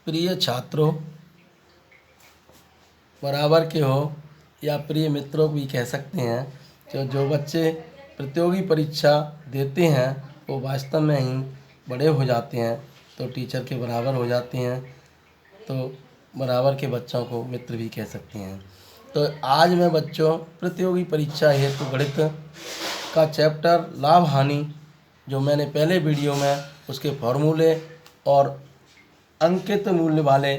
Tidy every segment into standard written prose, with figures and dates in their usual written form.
प्रिय छात्रों, बराबर के हो या प्रिय मित्रों भी कह सकते हैं, तो जो बच्चे प्रतियोगी परीक्षा देते हैं वो वास्तव में ही बड़े हो जाते हैं, तो टीचर के बराबर हो जाते हैं। तो बराबर के बच्चों को मित्र भी कह सकते हैं। तो आज मैं बच्चों प्रतियोगी परीक्षा हेतु गणित का चैप्टर लाभ हानि, जो मैंने पहले वीडियो में उसके फॉर्मूले और अंकित मूल्य वाले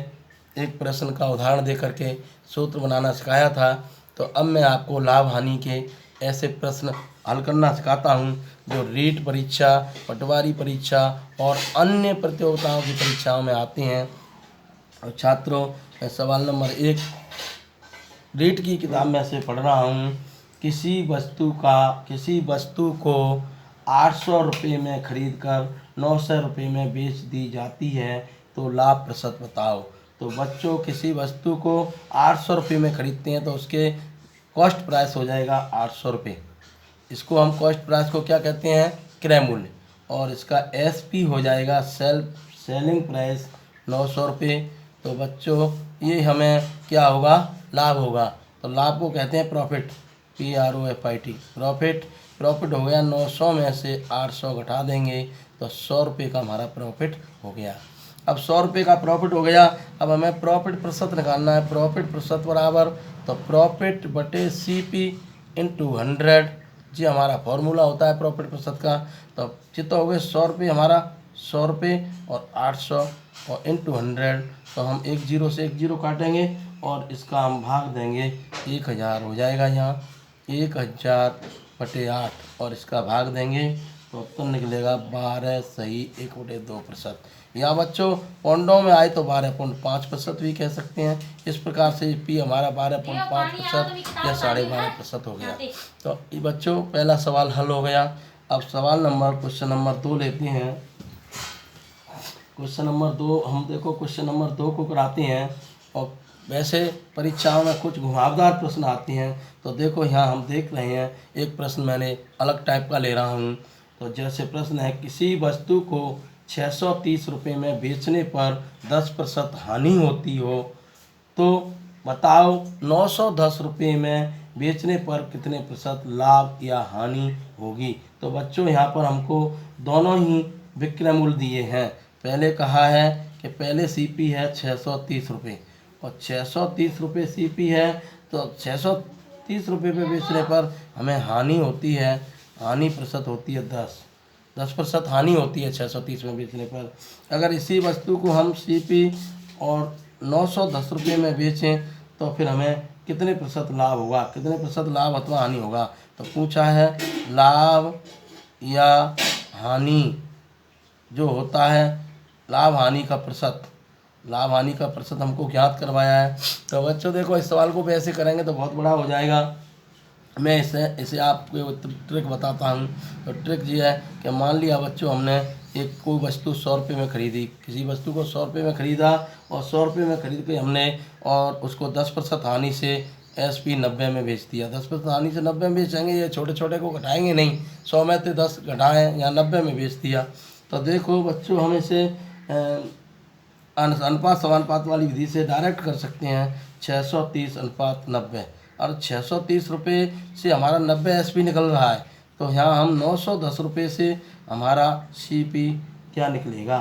एक प्रश्न का उदाहरण दे करके सूत्र बनाना सिखाया था, तो अब मैं आपको लाभ हानि के ऐसे प्रश्न हल करना सिखाता हूं जो रीट परीक्षा, पटवारी परीक्षा और अन्य प्रतियोगिताओं की परीक्षाओं में आते हैं। और छात्रों, मैं सवाल नंबर 1 रीट की किताब में से पढ़ रहा हूँ। किसी वस्तु को 800 रुपये में खरीद कर 900 रुपये में बेच दी जाती है, तो लाभ प्रतिशत बताओ। तो बच्चों, किसी वस्तु को 800 रुपये में खरीदते हैं तो उसके कॉस्ट प्राइस हो जाएगा 800 रुपये। इसको हम कॉस्ट प्राइस को क्या कहते हैं? क्रय मूल्य। और इसका एसपी हो जाएगा सेलिंग प्राइस 900 रुपये। तो बच्चों, ये हमें क्या होगा? लाभ होगा। तो लाभ को कहते हैं प्रॉफिट, PROFIT। प्रॉफिट हो गया 900 में से 800 घटा देंगे तो 100 रुपये का हमारा प्रॉफिट हो गया। अब 100 रुपये का प्रॉफिट हो गया, अब हमें प्रॉफिट प्रतिशत निकालना है। प्रॉफिट प्रतिशत बराबर तो प्रॉफिट बटे CP इंटू 100, जी हमारा फॉर्मूला होता है प्रॉफिट प्रतिशत का। तो कितना हो गए? 100 रुपये, हमारा 100 रुपये और 800 और इंटू 100। तो हम एक जीरो से एक जीरो काटेंगे और इसका हम भाग देंगे 1000 हो जाएगा। यहाँ 1000 बटे 8 और इसका भाग देंगे तो उत्तर निकलेगा 12 सही 1/2%। या बच्चों, पौंडों में आए तो 12.5% भी कह सकते हैं। इस प्रकार से पी हमारा 12.5% या 12.5% हो गया। तो ये बच्चों पहला सवाल हल हो गया। अब क्वेश्चन नंबर 2 लेते हैं। क्वेश्चन नंबर 2 हम देखो, क्वेश्चन नंबर 2 को कराते हैं। और वैसे परीक्षाओं में कुछ घुमावदार प्रश्न आते हैं। तो देखो, यहाँ हम देख रहे हैं एक प्रश्न मैंने अलग टाइप का ले रहा हूँ। तो जैसे प्रश्न है, किसी वस्तु को 630 रुपये में बेचने पर 10% हानि होती हो, तो बताओ 910 रुपये में बेचने पर कितने प्रतिशत लाभ या हानि होगी। तो बच्चों, यहाँ पर हमको दोनों ही विक्रय मूल्य दिए हैं। पहले कहा है कि पहले CP है 630 रुपये और 630 रुपये CP है, तो 630 रुपये पे बेचने पर हमें हानि होती है, हानि प्रतिशत होती है 10% हानि होती है 630 में बेचने पर। अगर इसी वस्तु को हम CP और 910 रुपये में बेचें तो फिर हमें कितने प्रतिशत लाभ होगा, कितने प्रतिशत लाभ अथवा हानि होगा। तो पूछा है लाभ या हानि जो होता है, लाभ हानि का प्रतिशत हमको ज्ञात करवाया है। तो बच्चों देखो, इस सवाल को भी ऐसे करेंगे तो बहुत बड़ा हो जाएगा। मैं इसे आपको ट्रिक बताता हूँ। तो ट्रिक ये है कि मान लिया बच्चों, हमने कोई वस्तु 100 रुपये में खरीदी, किसी वस्तु को 100 रुपये में खरीदा और 100 रुपये में खरीद के हमने और उसको 10% हानि से SP 90 में बेच दिया। 10% हानि से 90 में बेचेंगे, ये छोटे छोटे को घटाएंगे नहीं, 100 में से 10 घटाएँ या 90 में बेच दिया। तो देखो बच्चों, हम इसे अनुपात समानुपात वाली विधि से डायरेक्ट कर सकते हैं। 630 अनुपात 90, और 630 रुपये से हमारा 90 SP निकल रहा है। तो यहाँ हम 910 रुपये से हमारा CP क्या निकलेगा,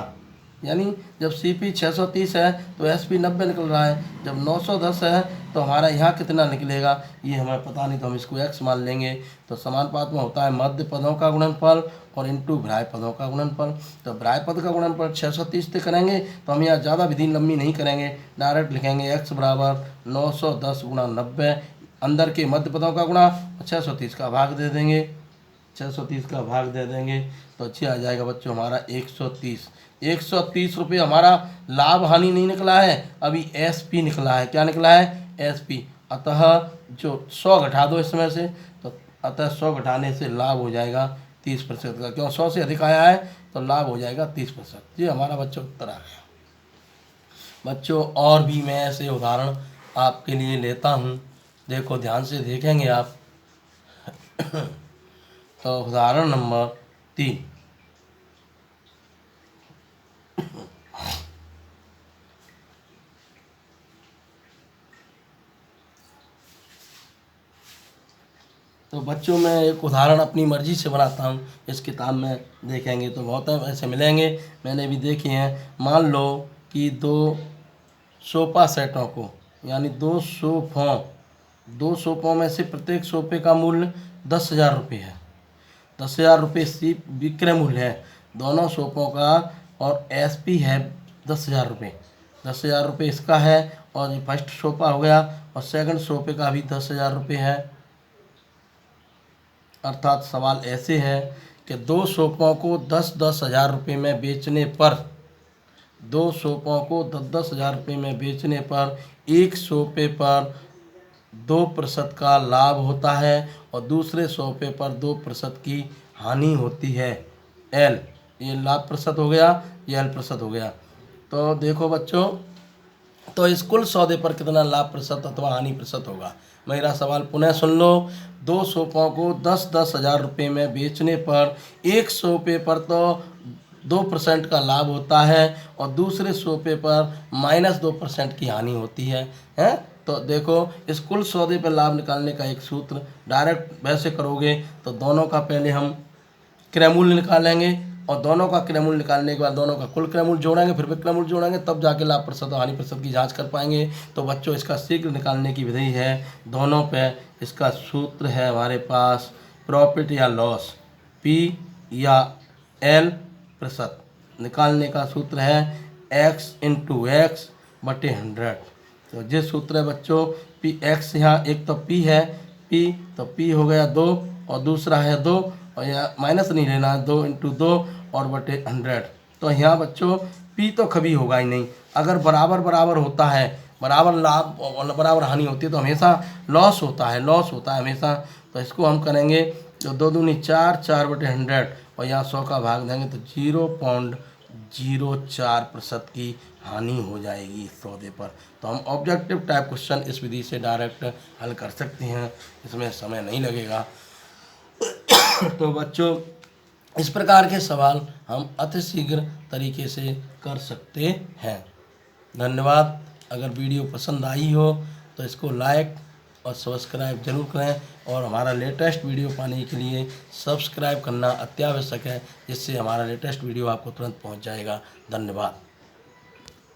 यानी जब CP 630 है तो SP 90 निकल रहा है, जब 910 है तो हमारा यहाँ कितना निकलेगा ये हमें पता नहीं, तो हम इसको x मान लेंगे। तो समानुपात में होता है मध्य पदों का गुणनफल और इंटू ग्राह्य पदों का गुणनफल। तो ग्राह्य पद का गुणनफल 630 से करेंगे तो हम यहाँ ज़्यादा विधि लंबी नहीं करेंगे, डायरेक्ट लिखेंगे x बराबर 910 गुणा 90, अंदर के मध्य पदों का गुणा 630 का भाग दे देंगे, 630 का भाग दे देंगे तो अच्छी आ जाएगा बच्चों हमारा 130 रुपये। हमारा लाभ हानि नहीं निकला है, अभी SP निकला है। क्या निकला है? SP। अतः जो 100 घटा दो इसमें से, तो अतः 100 घटाने से लाभ हो जाएगा 30% का। क्यों? 100 से अधिक आया है तो लाभ हो जाएगा 30%। ये हमारा बच्चों उत्तर आ गया। बच्चों, और भी मैं ऐसे उदाहरण आपके लिए लेता हूँ, देखो ध्यान से देखेंगे आप। तो उदाहरण नंबर 3, तो बच्चों मैं एक उदाहरण अपनी मर्ज़ी से बनाता हूँ, इस किताब में देखेंगे तो बहुत ऐसे मिलेंगे, मैंने भी देखे हैं। मान लो कि 2 सोफ़ा सेटों को, यानी 2 सोफ़ों में से प्रत्येक सोफ़े का मूल्य 10,000 रुपये है। 10,000 रुपये सिर्फ विक्रय मूल्य है दोनों सोफ़ों का, और एसपी है 10,000 रुपये। 10,000 रुपये इसका है, और ये फर्स्ट सोफ़ा हो गया, और सेकंड सोफ़े का भी 10,000 रुपये है। अर्थात सवाल ऐसे है कि 2 सोफ़ों को 10-10 हज़ार रुपये में बेचने पर, 2 सोफ़ों को 10-10 हज़ार रुपये में बेचने पर एक सोफ़े पर 2% का लाभ होता है और दूसरे सोफ़े पर 2% की हानि होती है। एल, ये लाभ प्रतिशत हो गया, ये एल प्रतिशत हो गया। तो देखो बच्चों, तो इस कुल सौदे पर कितना लाभ प्रतिशत अथवा हानि प्रतिशत होगा। मेरा सवाल पुनः सुन लो। 2 सोफ़ों को 10-10 हज़ार रुपये में बेचने पर एक सोफ़े पर तो 2% का लाभ होता है और दूसरे सोफ़े पर -2% की हानि होती है, हैं? तो देखो, इस कुल सौदे पर लाभ निकालने का एक सूत्र डायरेक्ट वैसे करोगे तो दोनों का पहले हम क्रय मूल्य निकालेंगे, और दोनों का क्रय मूल्य निकालने के बाद दोनों का कुल क्रय मूल्य जोड़ेंगे, फिर विक्रय मूल्य जोड़ेंगे, तब जाके लाभ प्रतिशत और हानि प्रतिशत की जांच कर पाएंगे। तो बच्चों, इसका शीघ्र निकालने की विधि है दोनों पे। इसका सूत्र है हमारे पास प्रॉफिट या लॉस, पी या एल प्रतिशत निकालने का सूत्र है x × x बटे 100। तो ये सूत्र है बच्चों, पी एक्स, यहाँ एक तो p है, p तो p हो गया 2 और दूसरा है 2, और यहाँ माइनस नहीं लेना है, 2 × 2 और बटे 100। तो यहाँ बच्चों p तो कभी होगा ही नहीं। अगर बराबर बराबर होता है, बराबर लाभ और बराबर हानि होती है, तो हमेशा लॉस होता है, लॉस होता है हमेशा। तो इसको हम करेंगे तो 2 दूनी 4, 4 बटे 100, और यहाँ 100 का भाग देंगे तो 0.04% की हानि हो जाएगी इस सौदे पर। तो हम ऑब्जेक्टिव टाइप क्वेश्चन इस विधि से डायरेक्ट हल कर सकते हैं, इसमें समय नहीं लगेगा। तो बच्चों, इस प्रकार के सवाल हम अति शीघ्र तरीके से कर सकते हैं। धन्यवाद। अगर वीडियो पसंद आई हो तो इसको लाइक और सब्सक्राइब जरूर करें, और हमारा लेटेस्ट वीडियो पाने के लिए सब्सक्राइब करना अत्यावश्यक है, जिससे हमारा लेटेस्ट वीडियो आपको तुरंत पहुंच जाएगा। धन्यवाद।